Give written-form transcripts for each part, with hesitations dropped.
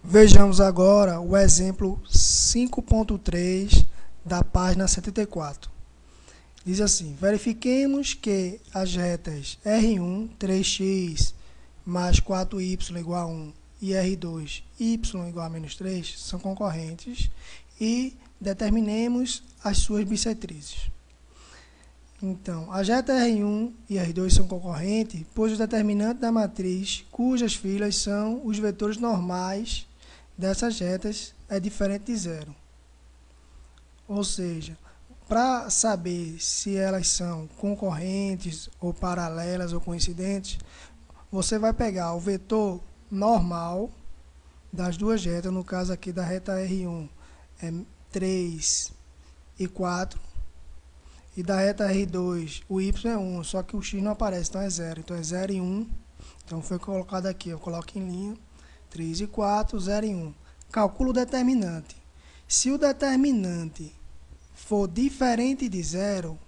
Vejamos agora o exemplo 5.3 da página 74. Diz assim: verifiquemos que as retas R1, 3x mais 4y igual a 1 e R2, y igual a menos 3 são concorrentes e determinemos as suas bissetrizes. Então, as retas R1 e R2 são concorrentes, pois o determinante da matriz, cujas filas são os vetores normais dessas retas, é diferente de zero. Ou seja, para saber se elas são concorrentes ou paralelas ou coincidentes, você vai pegar o vetor normal das duas retas, no caso aqui da reta R1 é 3 e 4, e da reta R2 o y é 1, só que o x não aparece, então é 0. Então é 0 e 1, então foi colocado aqui, eu coloco em linha, 3 e 4, 0 e 1. Calculo o determinante. Se o determinante for diferente de 0,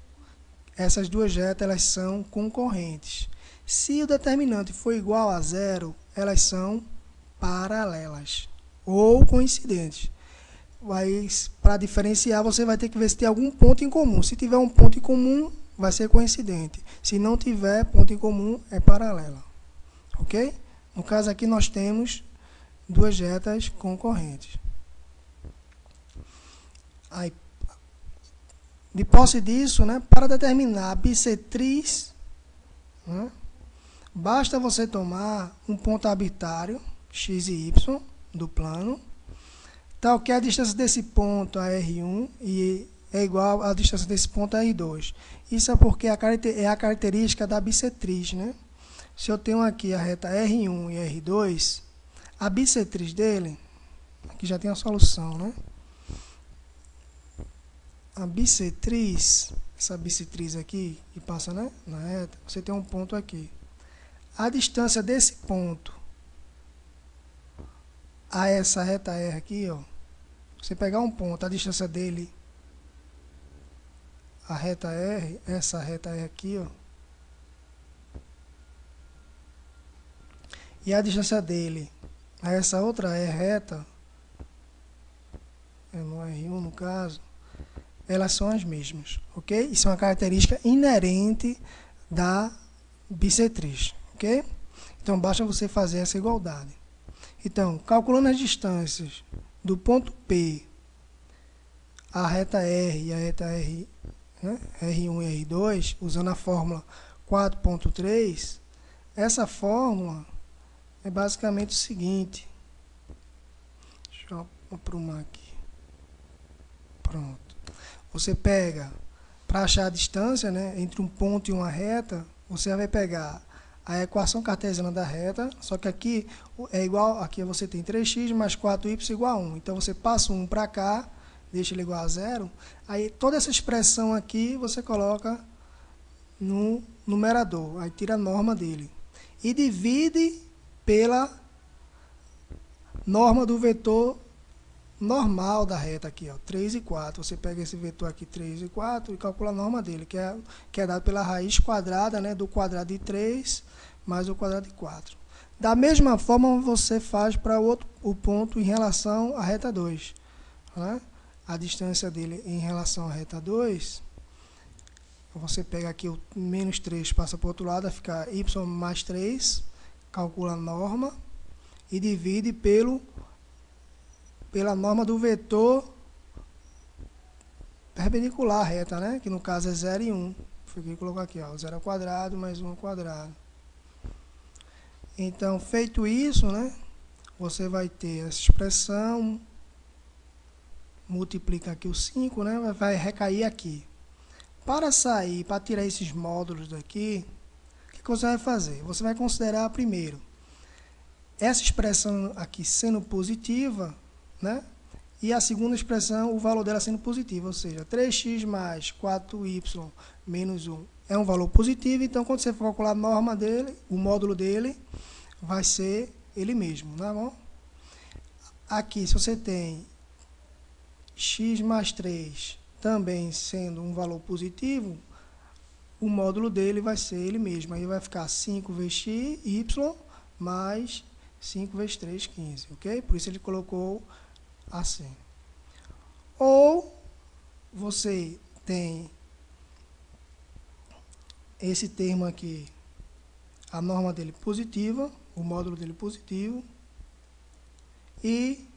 essas duas retas elas são concorrentes. Se o determinante for igual a 0, elas são paralelas ou coincidentes. Para diferenciar, você vai ter que ver se tem algum ponto em comum. Se tiver um ponto em comum, vai ser coincidente. Se não tiver ponto em comum, é paralela. Ok? No caso aqui, nós temos duas retas concorrentes. Aí, de posse disso, para determinar a bissetriz, basta você tomar um ponto arbitrário, x e y, do plano, tal que a distância desse ponto a R1 e é igual à distância desse ponto a R2. Isso é porque é a característica da bissetriz. Se eu tenho aqui a reta R1 e R2, a bissetriz dele, aqui já tem a solução, A bissetriz, essa bissetriz aqui, que passa na reta, você tem um ponto aqui. A distância desse ponto a essa reta R aqui, você pegar um ponto, a distância dele, a reta R, essa reta R aqui, e a distância dele a essa outra R reta, no R1 no caso, elas são as mesmas, ok? Isso é uma característica inerente da bissetriz, ok? Então, basta você fazer essa igualdade. Então, calculando as distâncias do ponto P a reta R e a reta R, R1 e R2, usando a fórmula 4.3, essa fórmula é basicamente o seguinte. Deixa eu aprumar aqui. Pronto. Você pega, para achar a distância entre um ponto e uma reta, você vai pegar a equação cartesiana da reta, só que aqui é igual, aqui você tem 3x mais 4y igual a 1. Então, você passa o 1 para cá, deixa ele igual a 0. Aí, toda essa expressão aqui, você coloca no numerador. Aí, tira a norma dele. E divide pela norma do vetor normal da reta aqui, 3 e 4. Você pega esse vetor aqui, 3 e 4, e calcula a norma dele, que é dado pela raiz quadrada, do quadrado de 3 mais o quadrado de 4. Da mesma forma, você faz para o ponto em relação à reta 2. A distância dele em relação à reta 2, você pega aqui o menos 3, passa para o outro lado, vai ficar y mais 3, calcula a norma e divide pela norma do vetor perpendicular à reta, que no caso é 0 e 1. Fiquei colocar aqui, 0 ao quadrado mais 1 ao quadrado. Então, feito isso, você vai ter essa expressão, multiplica aqui o 5, vai recair aqui. Para tirar esses módulos daqui, o que você vai fazer? Você vai considerar primeiro essa expressão aqui sendo positiva, e a segunda expressão, o valor dela sendo positivo, ou seja, 3x mais 4y menos 1 é um valor positivo, então quando você for calcular a norma dele, o módulo dele, vai ser ele mesmo, tá bom? Aqui, se você tem x mais 3 também sendo um valor positivo, o módulo dele vai ser ele mesmo, aí vai ficar 5 vezes x, y, mais 5 vezes 3, 15, ok? Por isso ele colocou assim. Ou você tem esse termo aqui, a norma dele positiva, o módulo dele positivo, e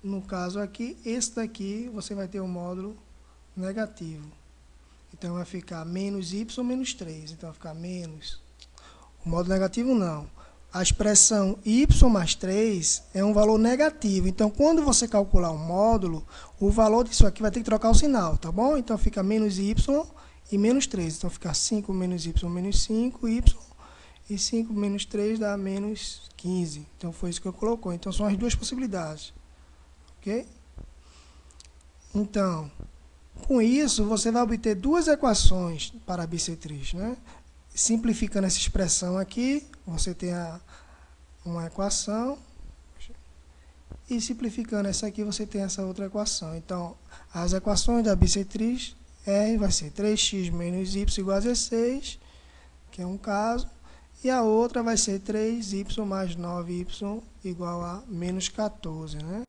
no caso aqui, esse daqui, você vai ter o módulo negativo. Então vai ficar menos y menos 3, então vai ficar menos. O módulo negativo não. A expressão y mais 3 é um valor negativo. Então, quando você calcular o módulo, o valor disso aqui vai ter que trocar o sinal, tá bom? Então, fica menos y e menos 3. Então, fica 5 menos y menos 5, y, e 5 menos 3 dá menos 15. Então, foi isso que eu colocou. Então, são as duas possibilidades. Ok? Então, com isso, você vai obter duas equações para a bissetriz, né? Simplificando essa expressão aqui, você tem uma equação, e simplificando essa aqui, você tem essa outra equação. Então, as equações da bissetriz R vai ser 3x menos y igual a 16, que é um caso, e a outra vai ser 3y mais 9y igual a menos 14, né?